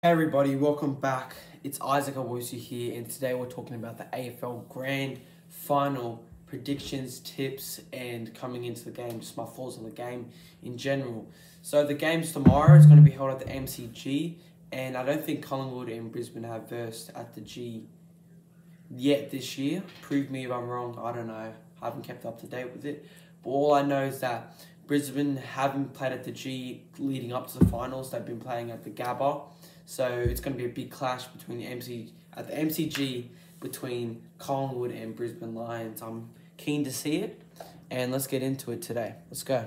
Hey everybody, welcome back. It's Isaac Owusu here, and today we're talking about the AFL Grand Final predictions, tips, and coming into the game, just my thoughts on the game in general. So the game's tomorrow. It's going to be held at the MCG, and I don't think Collingwood and Brisbane have versed at the G yet this year. Prove me if I'm wrong. I don't know. I haven't kept up to date with it. But all I know is that Brisbane haven't played at the G leading up to the finals. They've been playing at the Gabba. So it's going to be a big clash between the MCG between Collingwood and Brisbane Lions. I'm keen to see it, and let's get into it today. Let's go.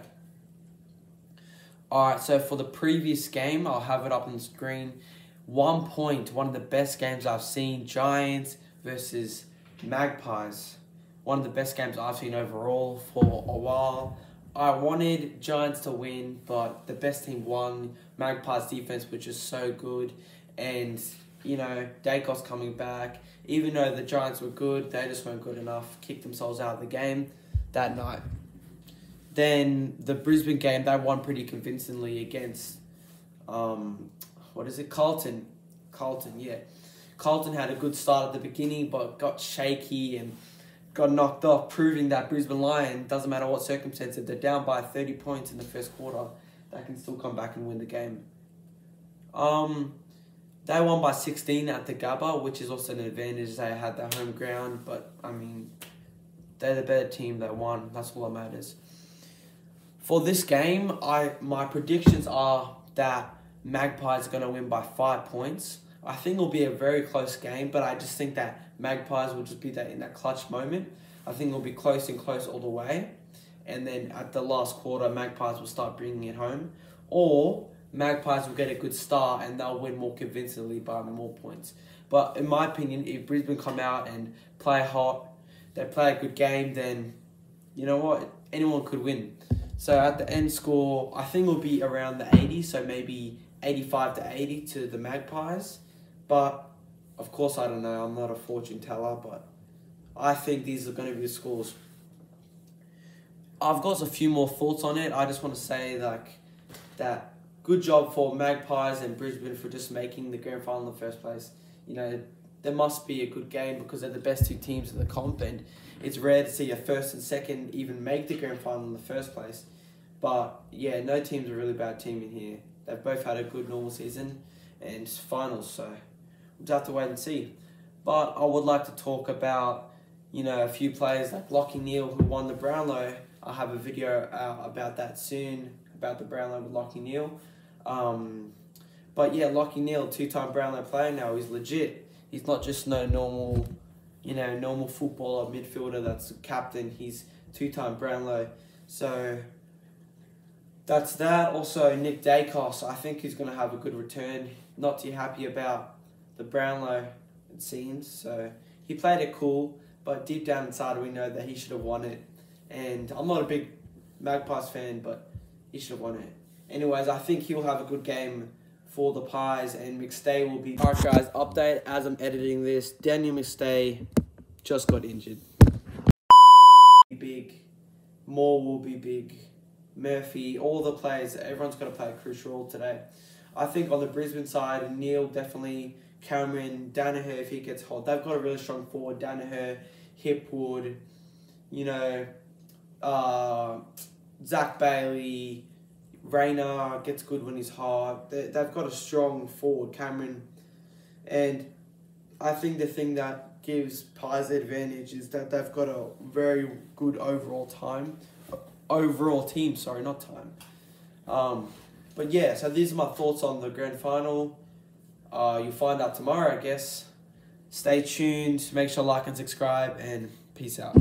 Alright, so for the previous game, I'll have it up on the screen. 1 point, one of the best games I've seen. Giants versus Magpies. One of the best games I've seen overall for a while. I wanted Giants to win, but the best team won. Magpies' defense was just so good. And, you know, Dacos coming back. Even though the Giants were good, they just weren't good enough. Kicked themselves out of the game that night. Then the Brisbane game, they won pretty convincingly against, Carlton. Carlton, yeah. Carlton had a good start at the beginning, but got shaky and got knocked off, proving that Brisbane Lions, doesn't matter what circumstances, if they're down by 30 points in the first quarter, they can still come back and win the game. They won by 16 at the Gabba, which is also an advantage. They had their home ground, but, I mean, they're the better team. They won. That's all that matters. For this game, my predictions are that Magpies are going to win by 5 points. I think it'll be a very close game, but I just think that Magpies will just be in that clutch moment. I think it'll be close and close all the way. And then at the last quarter, Magpies will start bringing it home. Or Magpies will get a good start and they'll win more convincingly by more points. But in my opinion, if Brisbane come out and play hot, they play a good game, then you know what? Anyone could win. So at the end score, I think it'll be around the 80, so maybe 85 to 80 to the Magpies. But, of course, I don't know. I'm not a fortune teller, but I think these are going to be the scores. I've got a few more thoughts on it. I just want to say that good job for Magpies and Brisbane for just making the grand final in the first place. You know, there must be a good game because they're the best two teams in the comp, and it's rare to see a first and second even make the grand final in the first place. But, yeah, no team's a really bad team in here. They've both had a good normal season and finals, so we'll just have to wait and see. But I would like to talk about, you know, a few players like Lachie Neale who won the Brownlow. I'll have a video out about that soon, about the Brownlow with Lachie Neale. But yeah, Lachie Neale, two-time Brownlow player now. He's legit. He's not just no normal, normal footballer, midfielder that's a captain. He's two-time Brownlow. So that's that. Also, Nick Dacos, I think he's going to have a good return. Not too happy about the Brownlow, it seems. So he played it cool, but deep down inside we know that he should have won it. And I'm not a big Magpies fan, but he should have won it. Anyways, I think he'll have a good game for the Pies, and McStay will be... Alright guys, update as I'm editing this. Daniel McStay just got injured. Big. Moore will be big. Murphy, all the players, everyone's got to play a crucial role today. I think on the Brisbane side, Neale definitely, Cameron, Danaher if he gets hot. They've got a really strong forward. Danaher, Hipwood, Zach Bailey, Rayner gets good when he's hot. They've got a strong forward, Cameron. And I think the thing that gives Pies the advantage is that they've got a very good overall team, sorry, not time. But yeah, so these are my thoughts on the grand final. You'll find out tomorrow, I guess. Stay tuned, make sure to like and subscribe, and peace out.